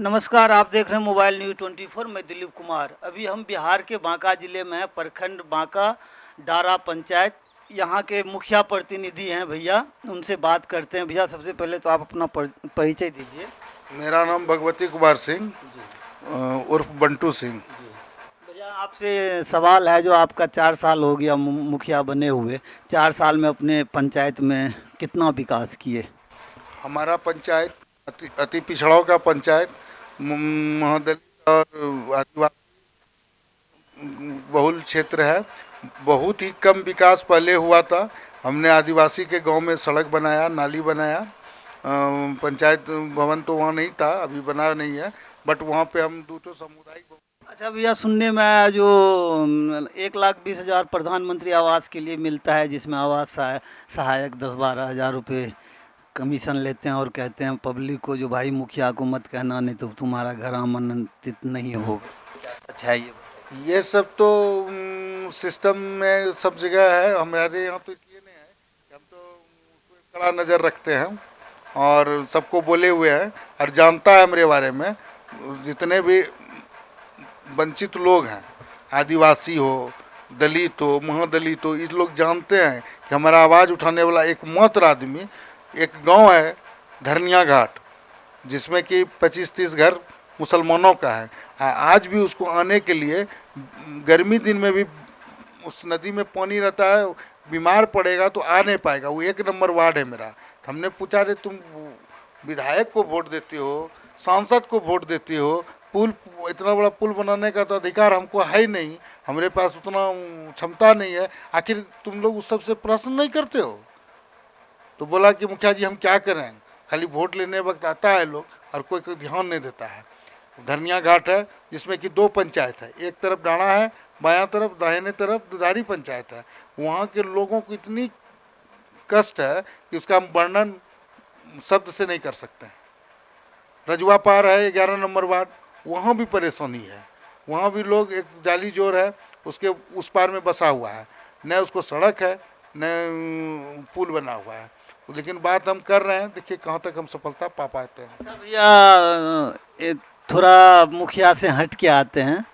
नमस्कार, आप देख रहे हैं मोबाइल न्यूज़ 24। मैं दिलीप कुमार। अभी हम बिहार के बांका ज़िले में हैं, प्रखंड बांका डारा पंचायत। यहाँ के मुखिया प्रतिनिधि हैं भैया, उनसे बात करते हैं। भैया सबसे पहले तो आप अपना परिचय दीजिए। मेरा नाम भगवती कुमार सिंह जी उर्फ बंटू सिंह। जी। भैया आपसे सवाल है, जो आपका 4 साल हो गया मुखिया बने हुए, 4 साल में अपने पंचायत में कितना विकास किए? हमारा पंचायत अति पिछड़ों का पंचायत, महादलित और आदिवासी बहुल क्षेत्र है। बहुत ही कम विकास पहले हुआ था। हमने आदिवासी के गांव में सड़क बनाया, नाली बनाया। पंचायत भवन तो वहाँ नहीं था, अभी बना नहीं है, बट वहाँ पे हम दूसरों सामुदायिक अच्छा भैया, सुनने में आया जो 1,20,000 प्रधानमंत्री आवास के लिए मिलता है, जिसमें आवास सहायक 10-12 हज़ार रुपये कमीशन लेते हैं और कहते हैं पब्लिक को, जो भाई मुखिया को मत कहना, नहीं तो तुम्हारा घर आमंत्रित नहीं होगा। क्या सच है ये बताइए। ये सब तो सिस्टम में सब जगह है। हमारे यहाँ तो इसलिए नहीं है कि हम तो उस पर कड़ा नज़र रखते हैं और सबको बोले हुए हैं और जानता है हमारे बारे में। जितने भी वंचित लोग हैं, आदिवासी हो, दलित हो, महादलित हो, ये लोग जानते हैं कि हमारा आवाज़ उठाने वाला एकमात्र आदमी एक गांव है धरनिया घाट, जिसमें कि 25-30 घर मुसलमानों का है। आज भी उसको आने के लिए गर्मी दिन में भी उस नदी में पानी रहता है, बीमार पड़ेगा तो आ नहीं पाएगा। वो 1 नंबर वार्ड है मेरा। तो हमने पूछा, रे तुम विधायक को वोट देती हो, सांसद को वोट देती हो, पुल, इतना बड़ा पुल बनाने का तो अधिकार हमको है ही नहीं, हमारे पास उतना क्षमता नहीं है, आखिर तुम लोग उस सबसे प्रश्न नहीं करते हो? तो बोला कि मुखिया जी हम क्या करें, खाली वोट लेने वक्त आता है लोग और कोई ध्यान नहीं देता है। धरनिया घाट है जिसमें कि 2 पंचायत है, एक तरफ डाणा है, बायां तरफ दाहिने तरफ दुधारी पंचायत है। वहाँ के लोगों को इतनी कष्ट है कि उसका हम वर्णन शब्द से नहीं कर सकते हैं। रजवा पार है 11 नंबर वार्ड, वहाँ भी परेशानी है। वहाँ भी लोग, एक जाली जोर है उसके उस पार में बसा हुआ है, न उसको सड़क है न पुल बना हुआ है। लेकिन बात हम कर रहे हैं, देखिए कहाँ तक हम सफलता पा पाते हैं। अच्छा भैया, थोड़ा मुखिया से हट के आते हैं।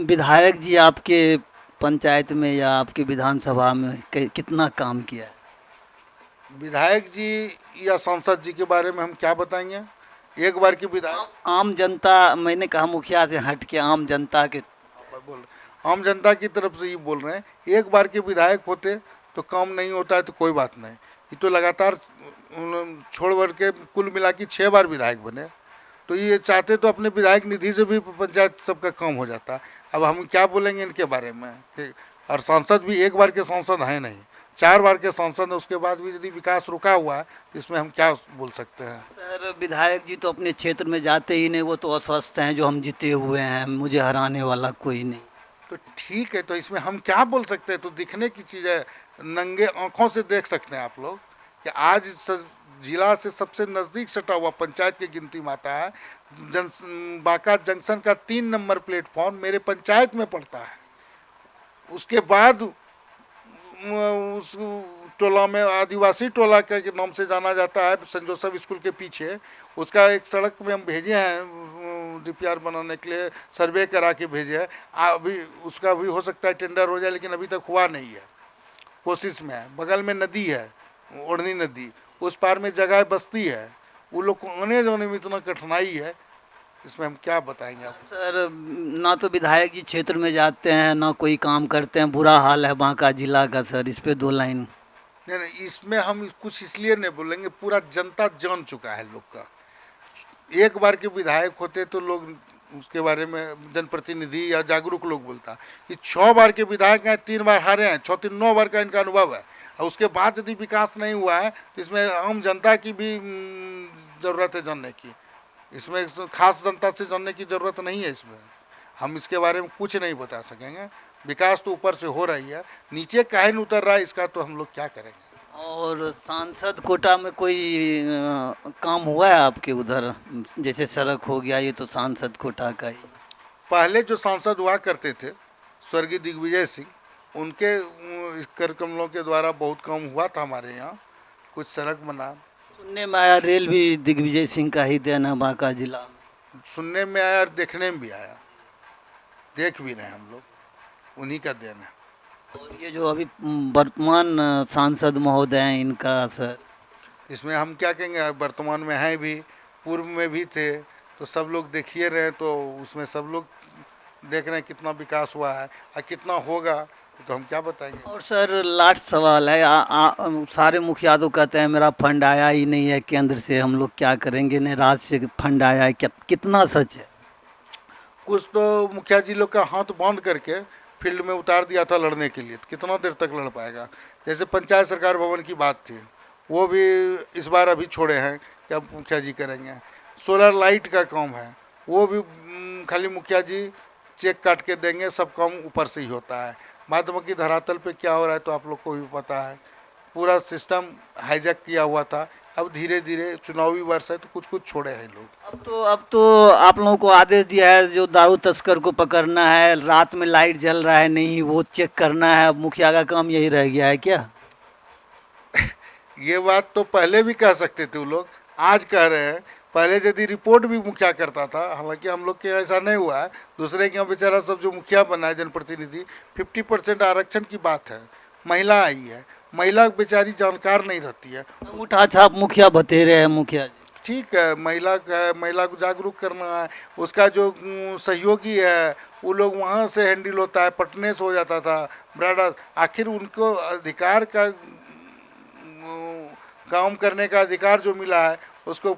विधायक जी आपके पंचायत में या आपके विधानसभा में कितना काम किया है? विधायक जी या सांसद जी के बारे में हम क्या बताएंगे। एक बार की विधायक, आम जनता, मैंने कहा मुखिया से हट के आम जनता के। बोल आम जनता की तरफ से ये बोल रहे हैं, एक बार के विधायक होते तो काम नहीं होता है तो कोई बात नहीं। ये तो लगातार छोड़ बढ़ के कुल मिला के 6 बार विधायक बने। तो ये चाहते तो अपने विधायक निधि से भी पंचायत सबका काम हो जाता। अब हम क्या बोलेंगे इनके बारे में और सांसद भी एक बार के सांसद हैं नहीं, 4 बार के सांसद हैं, उसके बाद भी यदि विकास रुका हुआ है तो इसमें हम क्या बोल सकते हैं। सर, विधायक जी तो अपने क्षेत्र में जाते ही नहीं, वो तो अस्वस्थ हैं, जो हम जीते हुए हैं, मुझे हराने वाला कोई नहीं। तो ठीक है, तो इसमें हम क्या बोल सकते हैं। तो दिखने की चीज़ है, नंगे आंखों से देख सकते हैं आप लोग कि आज जिला से सबसे नज़दीक सटा हुआ पंचायत की गिनती में आता है। बांका जंक्शन का 3 नंबर प्लेटफॉर्म मेरे पंचायत में पड़ता है। उसके बाद उस टोला में आदिवासी टोला के नाम से जाना जाता है, सेंट जोसेफ स्कूल के पीछे। उसका एक सड़क में हम भेजे हैं डीपीआर बनाने के लिए, सर्वे करा के भेजे हैं। अभी उसका भी हो सकता है टेंडर हो जाए, लेकिन अभी तक हुआ नहीं है, कोशिश में है। बगल में नदी है, ओढ़नी नदी, उस पार में जगह बस्ती है, वो लोग को आने जाने में इतना कठिनाई है, इसमें हम क्या बताएंगे आपको। सर, ना तो विधायक जी क्षेत्र में जाते हैं, ना कोई काम करते हैं, बुरा हाल है बांका जिला का। सर, इस पे 2 लाइन। नहीं नहीं, इसमें हम कुछ इसलिए नहीं बोलेंगे, पूरा जनता जान चुका है लोग का। एक बार के विधायक होते तो लोग उसके बारे में, जनप्रतिनिधि या जागरूक लोग बोलता। ये 6 बार के विधायक हैं, 3 बार हारे हैं, 6-3-9 बार का इनका अनुभव है। और उसके बाद यदि विकास नहीं हुआ है तो इसमें आम जनता की भी ज़रूरत है जानने की। इसमें खास जनता से जानने की ज़रूरत नहीं है। इसमें हम इसके बारे में कुछ नहीं बता सकेंगे। विकास तो ऊपर से हो रही है, नीचे काहे नहीं उतर रहा है, इसका तो हम लोग क्या करेंगे। और सांसद कोटा में कोई काम हुआ है आपके उधर? जैसे सड़क हो गया, ये तो सांसद कोटा का ही। पहले जो सांसद हुआ करते थे, स्वर्गीय दिग्विजय सिंह, उनके इस कार्यक्रमों के द्वारा बहुत काम हुआ था हमारे यहाँ। कुछ सड़क बना। सुनने में आया रेल भी दिग्विजय सिंह का ही देन है बांका जिला में। सुनने में आया और देखने में भी आया, देख भी रहे हैं हम लोग, उन्हीं का देन है। और ये जो अभी वर्तमान सांसद महोदय हैं इनका सर, इसमें हम क्या कहेंगे, वर्तमान में हैं भी, पूर्व में भी थे, तो सब लोग देखिए रहे हैं, तो उसमें सब लोग देख रहे हैं कितना विकास हुआ है और कितना होगा, तो हम क्या बताएंगे। और सर लास्ट सवाल है सारे मुखिया तो कहते हैं मेरा फंड आया ही नहीं है केंद्र से, हम लोग क्या करेंगे, नहीं राज्य से फंड आया है, कितना सच है? कुछ तो मुखिया जी लोग का हाथ बांध करके फील्ड में उतार दिया था लड़ने के लिए, तो कितना देर तक लड़ पाएगा। जैसे पंचायत सरकार भवन की बात थी, वो भी इस बार अभी छोड़े हैं, क्या मुखिया जी करेंगे। सोलर लाइट का काम है, वो भी खाली मुखिया जी चेक काट के देंगे, सब काम ऊपर से ही होता है। बादबाकी धरातल पे क्या हो रहा है तो आप लोग को भी पता है, पूरा सिस्टम हाईजैक किया हुआ था। अब धीरे धीरे चुनावी वर्ष है तो कुछ कुछ छोड़े हैं लोग। अब तो आप लोगों को आदेश दिया है जो दारू तस्कर को पकड़ना है, रात में लाइट जल रहा है नहीं वो चेक करना है, अब मुखिया का काम यही रह गया है क्या? ये बात तो पहले भी कह सकते थे वो लोग, आज कह रहे हैं। पहले यदि रिपोर्ट भी मुखिया करता था, हालांकि हम लोग के यहाँ ऐसा नहीं हुआ है, दूसरे के यहाँ बेचारा सब जो मुखिया बना है जनप्रतिनिधि, 50% आरक्षण की बात है, महिला आई है, महिला बेचारी जानकार नहीं रहती है। अंगूठा छाप मुखिया बतेरे हैं मुखिया जी। ठीक है, महिला का, महिला को जागरूक करना है, उसका जो सहयोगी है वो लोग वहाँ से हैंडल होता है, पटने से हो जाता था ब्राडा। आखिर उनको अधिकार का काम करने का अधिकार जो मिला है, उसको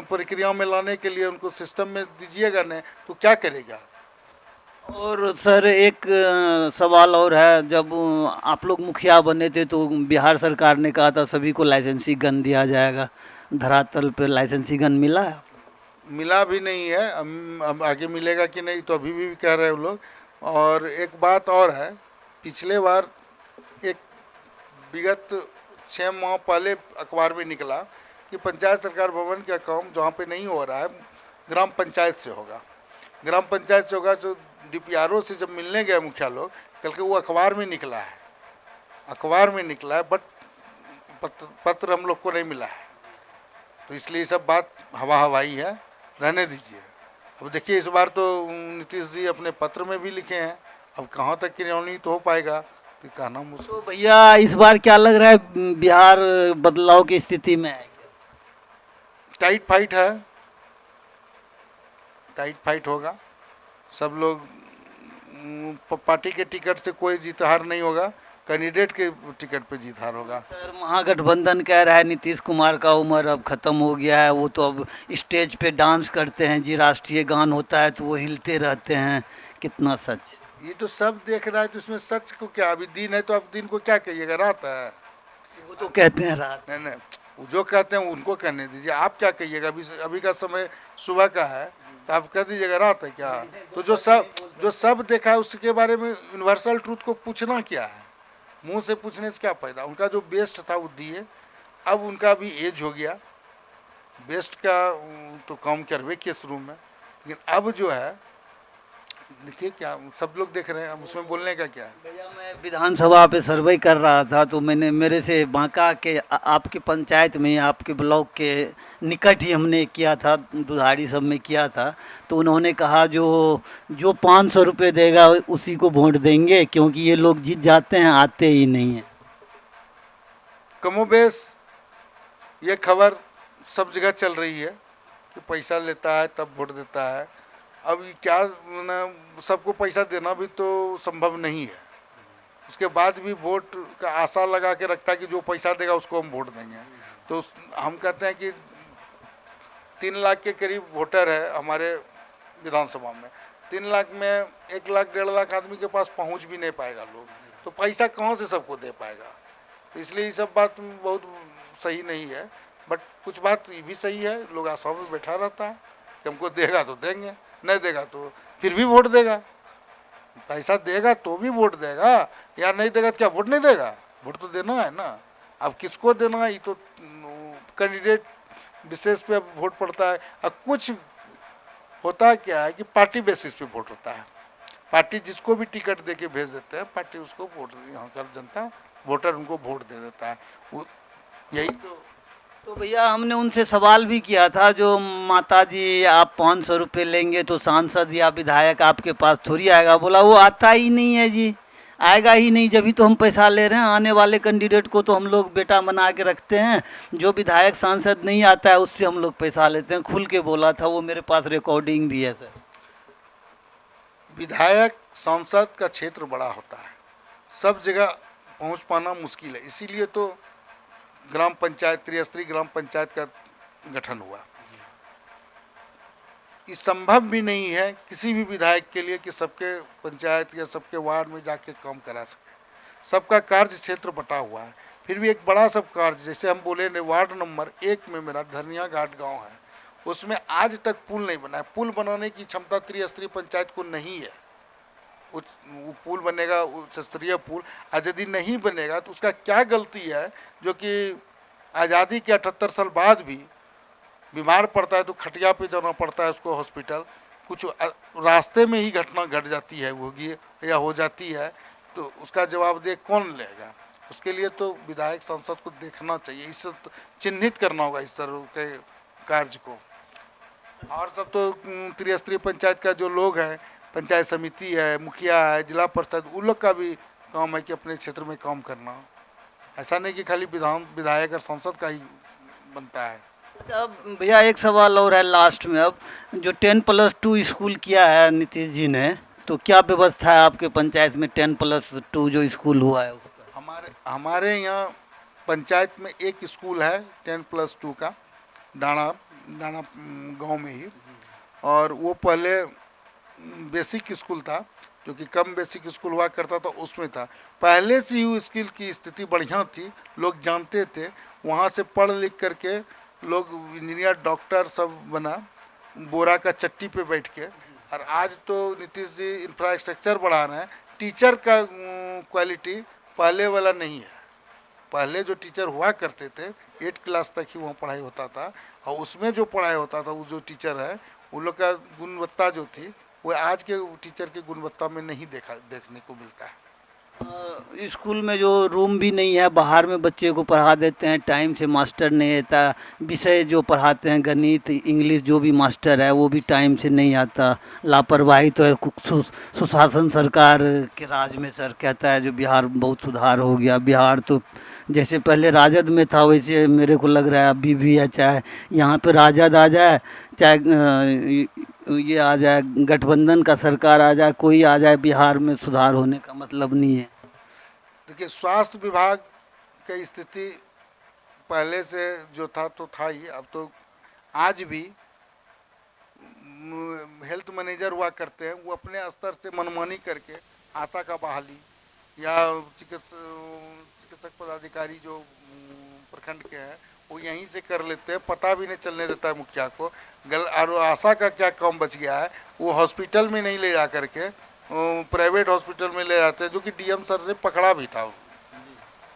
प्रक्रिया में लाने के लिए उनको सिस्टम में दीजिएगा नहीं तो क्या करेगा। और सर एक सवाल और है, जब आप लोग मुखिया बने थे तो बिहार सरकार ने कहा था सभी को लाइसेंसी गन दिया जाएगा, धरातल पे लाइसेंसी गन मिला है? मिला भी नहीं है, अब आगे मिलेगा कि नहीं तो अभी भी कह रहे हैं वो लोग। और एक बात और है, पिछले बार एक विगत 6 माह पहले अखबार में निकला कि पंचायत सरकार भवन का काम जहाँ पे नहीं हो रहा है ग्राम पंचायत से होगा, ग्राम पंचायत से होगा। जो डीपीआरओ से जब मिलने गए मुखिया लोग, कल के वो अखबार में निकला है, अखबार में निकला है, बट पत्र हम लोग को नहीं मिला है। तो इसलिए सब बात हवा हवाई है, रहने दीजिए। अब देखिए इस बार तो नीतीश जी अपने पत्र में भी लिखे हैं, अब कहाँ तक क्रियान्वित हो पाएगा तो कहना मुश्किल। तो भैया इस बार क्या लग रहा है बिहार बदलाव की स्थिति में है? टाइट फाइट है, टाइट फाइट होगा। सब लोग पार्टी के टिकट से कोई जीत हार नहीं होगा, कैंडिडेट के टिकट पे जीत हार होगा। सर महागठबंधन कह रहा है नीतीश कुमार का उम्र अब खत्म हो गया है, वो तो अब स्टेज पे डांस करते हैं जी, राष्ट्रीय गान होता है तो वो हिलते रहते हैं, कितना सच? ये तो सब देख रहा है, तो इसमें सच को क्या, अभी दिन है तो अब दिन को क्या कहिएगा, रात है। वो तो कहते हैं रात। नहीं नहीं, वो जो कहते हैं उनको कहने दीजिए, आप क्या कहिएगा। अभी का समय सुबह का है तो आप कह दीजिएगा रात है क्या। तो जो सब देखा है उसके बारे में यूनिवर्सल ट्रूथ को पूछना क्या है, मुंह से पूछने से क्या फायदा। उनका जो बेस्ट था वो दिए, अब उनका भी एज हो गया, बेस्ट का तो काम करवे किए शुरू में, लेकिन अब जो है देखिए क्या सब लोग देख रहे हैं, अब उसमें बोलने का क्या है। भैया मैं विधानसभा पे सर्वे कर रहा था तो मैंने मेरे से बांका के आपके पंचायत में आपके ब्लॉक के निकट ही हमने किया था, दुधारी सब में किया था, तो उन्होंने कहा जो जो 500 रुपये देगा उसी को वोट देंगे क्योंकि ये लोग जीत जाते हैं आते ही नहीं हैं। कमोबेश ये खबर सब जगह चल रही है कि पैसा लेता है तब वोट देता है। अब ये क्या ना, सबको पैसा देना भी तो संभव नहीं है, उसके बाद भी वोट का आशा लगा के रखता है कि जो पैसा देगा उसको हम वोट देंगे। तो हम कहते हैं कि 3 लाख के करीब वोटर है हमारे विधानसभा में, 3 लाख में 1 लाख 1.5 लाख आदमी के पास पहुंच भी नहीं पाएगा लोग, तो पैसा कहाँ से सबको दे पाएगा। तो इसलिए ये सब बात बहुत सही नहीं है। बट कुछ बात ये भी सही है, लोग आशाओं में बैठा रहता है कि हमको देगा तो देंगे, नहीं देगा तो फिर भी वोट देगा। पैसा देगा तो भी वोट देगा, या नहीं देगा तो क्या वोट नहीं देगा, वोट तो देना है ना। अब किसको देना है ये तो कैंडिडेट विशेष पे वोट पड़ता है। अब कुछ होता क्या है कि पार्टी बेसिस पे वोट होता है, पार्टी जिसको भी टिकट दे के भेज देते हैं, पार्टी उसको वोट, यहाँ का जनता वोटर उनको वोट दे देता है। वो यही तो तो भैया हमने उनसे सवाल भी किया था, जो माता जी आप 500 रुपये लेंगे तो सांसद या विधायक आपके पास थोड़ी आएगा। बोला वो आता ही नहीं है जी, आएगा ही नहीं, जब भी तो हम पैसा ले रहे हैं। आने वाले कैंडिडेट को तो हम लोग बेटा बना के रखते हैं, जो विधायक सांसद नहीं आता है उससे हम लोग पैसा लेते हैं। खुल के बोला था वो, मेरे पास रिकॉर्डिंग भी है सर। विधायक सांसद का क्षेत्र बड़ा होता है, सब जगह पहुंच पाना मुश्किल है, इसीलिए तो ग्राम पंचायत, त्रिस्तरीय ग्राम पंचायत का गठन हुआ। ये संभव भी नहीं है किसी भी विधायक के लिए कि सबके पंचायत या सबके वार्ड में जाके काम करा सके। सबका कार्य क्षेत्र बटा हुआ है। फिर भी एक बड़ा सब कार्य, जैसे हम बोले ने वार्ड नंबर 1 में मेरा धनिया घाट गांव है, उसमें आज तक पुल नहीं बना है। पुल बनाने की क्षमता त्रिस्तरीय पंचायत को नहीं है। वो पुल बनेगा, उच्च स्तरीय पुल, और यदि नहीं बनेगा तो उसका क्या गलती है, जो कि आज़ादी के 78 साल बाद भी बीमार पड़ता है तो खटिया पे जाना पड़ता है उसको हॉस्पिटल, कुछ रास्ते में ही घटना घट जाती है होगी या हो जाती है, तो उसका जवाबदेह कौन लेगा? उसके लिए तो विधायक सांसद को देखना चाहिए, इससे चिन्हित करना होगा इस तरह के कार्य को। और सब तो त्रिस्तरीय पंचायत का जो लोग हैं, पंचायत समिति है, मुखिया है, जिला परिषद, उन लोग का भी काम है कि अपने क्षेत्र में काम करना। ऐसा नहीं कि खाली विधायक और सांसद का ही बनता है। अब भैया एक सवाल और है लास्ट में। अब जो 10+2 स्कूल किया है नीतीश जी ने, तो क्या व्यवस्था है आपके पंचायत में 10+2 जो स्कूल हुआ है उसका? हमारे यहाँ पंचायत में एक स्कूल है 10+2 का, डाणा गांव में ही, और वो पहले बेसिक स्कूल था, जो कि कम बेसिक स्कूल हुआ करता था, उसमें था। पहले से ही स्कूल की स्थिति बढ़िया थी, लोग जानते थे, वहाँ से पढ़ लिख करके लोग इंजीनियर, डॉक्टर सब बना, बोरा का चट्टी पे बैठ के। और आज तो नीतीश जी इंफ्रास्ट्रक्चर बढ़ा रहे हैं, टीचर का क्वालिटी पहले वाला नहीं है। पहले जो टीचर हुआ करते थे 8 क्लास तक ही वहाँ पढ़ाई होता था, और उसमें जो पढ़ाई होता था वो जो टीचर है उन लोग का गुणवत्ता जो थी वो आज के टीचर की गुणवत्ता में नहीं देखने को मिलता है। स्कूल में जो रूम भी नहीं है, बाहर में बच्चे को पढ़ा देते हैं, टाइम से मास्टर नहीं आता। विषय जो पढ़ाते हैं, गणित, इंग्लिश, जो भी मास्टर है वो भी टाइम से नहीं आता। लापरवाही तो है। सुशासन सरकार के राज में सर कहता है जो बिहार बहुत सुधार हो गया। बिहार तो जैसे पहले राजद में था वैसे मेरे को लग रहा है अभी भी है। चाहे यहाँ पे राजद आ जाए, चाहे ये आ जाए, गठबंधन का सरकार आ जाए, कोई आ जाए, बिहार में सुधार होने का मतलब नहीं है। देखिए, स्वास्थ्य विभाग की स्थिति पहले से जो था तो था ही, अब तो आज भी हेल्थ मैनेजर हुआ करते हैं, वो अपने स्तर से मनमानी करके आशा का बहाली या चिकित्सक पदाधिकारी जो प्रखंड के हैं वो यहीं से कर लेते हैं, पता भी नहीं चलने देता है मुखिया को। और आशा का क्या काम बच गया है, वो हॉस्पिटल में नहीं ले जा करके प्राइवेट हॉस्पिटल में ले जाते हैं, जो कि डीएम सर ने पकड़ा भी था।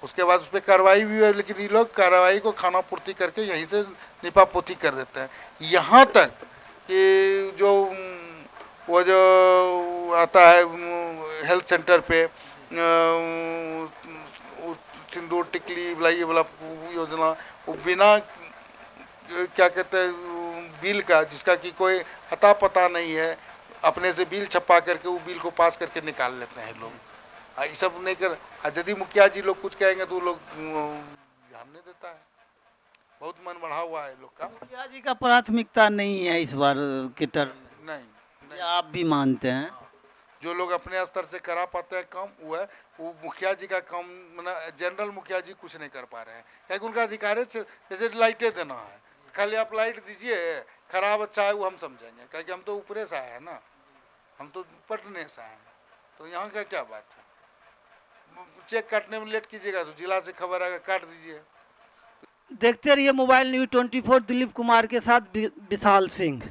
उसके बाद उस पर कार्रवाई भी हुई, लेकिन ये लोग कार्रवाई को खाना पूर्ति करके यहीं से निपापोती कर देते हैं। यहाँ तक कि जो वो जो आता है हेल्थ सेंटर पे सिंदूर टिकली वाला ये वाला योजना, वो बिना क्या कहते हैं बिल का, जिसका कि कोई अता पता नहीं है, अपने से बिल छपा करके वो बिल को पास करके निकाल लेते हैं लोग। ये सब नहीं कर, यदि मुखिया जी लोग कुछ कहेंगे तो लोग ध्यान नहीं देता है। बहुत मन बढ़ा हुआ है लोग का। मुखिया जी का प्राथमिकता नहीं है इस बार के टर्म नहीं, नहीं, आप भी मानते हैं? जो लोग अपने स्तर से करा पाते हैं काम, वो मुखिया जी का काम, मतलब जनरल मुखिया जी कुछ नहीं कर पा रहे हैं, क्योंकि उनका अधिकार है। जैसे लाइटें देना है, खाली आप लाइट दीजिए, खराब अच्छा है वो हम समझेंगे, क्योंकि हम तो ऊपरे से आए हैं ना, हम तो पटने से आए हैं, तो यहाँ का क्या बात है। चेक काटने में लेट कीजिएगा तो जिला से खबर आएगा, काट दीजिए। देखते रहिए मोबाइल न्यूज़ 24, दिलीप कुमार के साथ विशाल सिंह।